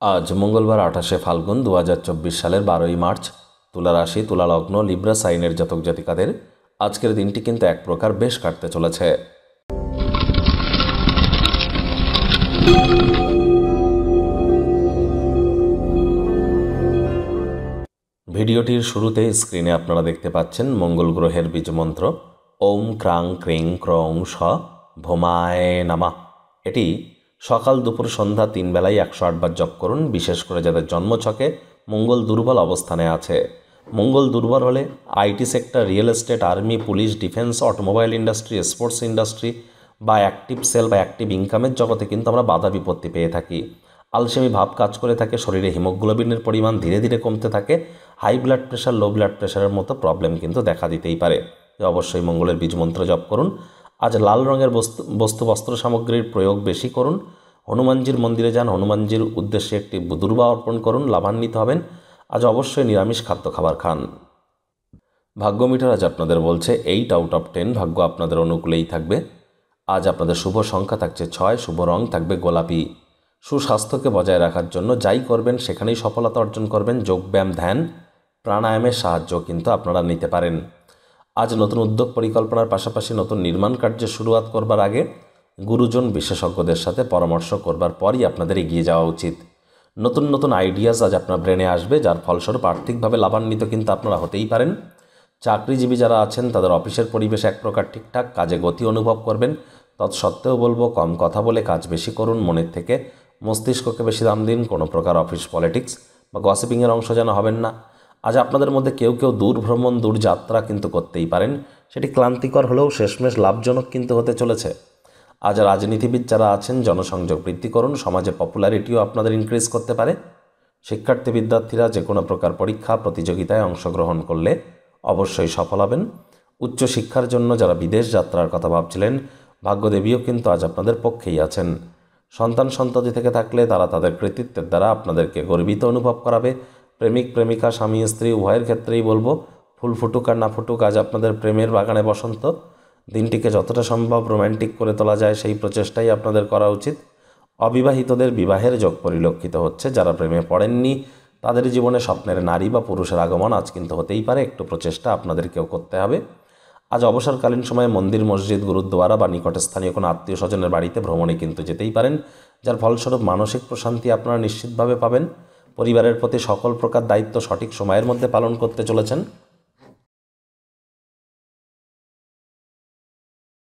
আজ মঙ্গলবার 28শে ফাল্গুন 2024 সালের 12ই মার্চ। তুলা রাশি, তুলা লগ্ন, লিব্রা সাইনের জাতক জাতিকাদের আজকের দিনটি কিন্তু এক প্রকার বেশ কাটতে চলেছে। ভিডিওটির শুরুতে স্ক্রিনে আপনারা দেখতে পাচ্ছেন মঙ্গল গ্রহের বীজমন্ত্র ওম ক্রাং ক্রিং ক্রং স ভোমায় নামা। এটি সকাল দুপুর সন্ধ্যা 3 বেলায় 108 বার জপ করুন। বিশেষ করে যাদের জন্মছকে মঙ্গল দুর্বল অবস্থানে আছে, মঙ্গল দুর্বল হলে IT sector, real estate, army, police, defence, automobile industry, sports industry বা অ্যাক্টিভ সেল বা অ্যাক্টিভ ইনকামের জগতে কিন্তু আমরা বাধা বিপত্তি পেয়ে থাকি। আলসেমি ভাব কাজ করে থাকে, শরীরে হিমোগ্লোবিনের পরিমাণ ধীরে ধীরে কমতে থাকে, high blood pressure, low blood প্রেশারের মতো প্রবলেম কিন্তু দেখা দিতেই পারে। অবশ্যই মঙ্গলের বীজমন্ত্র জপ করুন। আজ লাল রঙের বস্তু বস্ত্র সামগ্রীর প্রয়োগ বেশি করুন। হনুমানজির মন্দিরে যান, হনুমানজির উদ্দেশ্যে একটি দুর্বা অর্পণ করুন, লাভান্বিত হবেন। আজ অবশ্যই নিরামিষ খাদ্য খাবার খান। ভাগ্য মিটার আজ আপনাদের বলছে 8 আউট অফ 10, ভাগ্য আপনাদের অনুকূলেই থাকবে। আজ আপনাদের শুভ সংখ্যা থাকছে 6, শুভ রং থাকবে গোলাপি। সুস্বাস্থ্যকে বজায় রাখার জন্য যাই করবেন সেখানেই সফলতা অর্জন করবেন। যোগব্যায়াম, ধ্যান, প্রাণায়ামের সাহায্য কিন্তু আপনারা নিতে পারেন। আজ নতুন উদ্যোগ পরিকল্পনার পাশাপাশি নতুন নির্মাণ কার্যের শুরুয়াত করবার আগে গুরুজন বিশেষজ্ঞদের সাথে পরামর্শ করবার পরই আপনাদের এগিয়ে যাওয়া উচিত। নতুন নতুন আইডিয়াস আজ আপনার ব্রেনে আসবে, যার ফলস্বরূপ আর্থিকভাবে লাভান্বিত কিন্তু আপনারা হতেই পারেন। চাকরিজীবী যারা আছেন তাদের অফিসের পরিবেশ এক প্রকার ঠিকঠাক, কাজে গতি অনুভব করবেন। তৎসত্ত্বেও বলবো কম কথা বলে কাজ বেশি করুন, মনের থেকে মস্তিষ্ককে বেশি দাম দিন। কোনো প্রকার অফিস পলিটিক্স বা গসিপিংয়ের অংশ যেন হবেন না। আজ আপনাদের মধ্যে কেউ কেউ দূর ভ্রমণ, দূর যাত্রা কিন্তু করতেই পারেন। সেটি ক্লান্তিকর হলেও শেষমেশ লাভজনক কিন্তু হতে চলেছে। আজ রাজনীতিবিদ যারা আছেন জনসংযোগ বৃদ্ধি করুন, সমাজে পপুলারিটিও আপনাদের ইনক্রিজ করতে পারে। শিক্ষার্থী বিদ্যার্থীরা যে কোনো প্রকার পরীক্ষা প্রতিযোগিতায় অংশগ্রহণ করলে অবশ্যই সফল হবেন। উচ্চশিক্ষার জন্য যারা বিদেশ যাত্রার কথা ভাবছিলেন, ভাগ্যদেবীও কিন্তু আজ আপনাদের পক্ষেই আছেন। সন্তান সন্ততি থেকে থাকলে তারা তাদের কৃতিত্বের দ্বারা আপনাদেরকে গর্বিত অনুভব করাবে। প্রেমিক প্রেমিকা, স্বামী স্ত্রী উভয়ের ক্ষেত্রেই বলবো ফুল ফুটুক আর না ফুটুক, আজ আপনাদের প্রেমের বাগানে বসন্ত। দিনটিকে যতটা সম্ভব রোম্যান্টিক করে তোলা যায় সেই প্রচেষ্টাই আপনাদের করা উচিত। অবিবাহিতদের বিবাহের যোগ পরিলক্ষিত হচ্ছে। যারা প্রেমে পড়েননি তাদের জীবনে স্বপ্নের নারী বা পুরুষের আগমন আজ কিন্তু হতেই পারে। একটু প্রচেষ্টা আপনাদেরকেও করতে হবে। আজ অবসরকালীন সময়ে মন্দির, মসজিদ, গুরুদ্বারা বা নিকটে স্থানীয় কোনো আত্মীয় স্বজনের বাড়িতে ভ্রমণে কিন্তু যেতেই পারেন, যার ফলস্বরূপ মানসিক প্রশান্তি আপনারা নিশ্চিতভাবে পাবেন। পরিবারের প্রতি সকল প্রকার দায়িত্ব সঠিক সময়ের মধ্যে পালন করতে চলেছেন।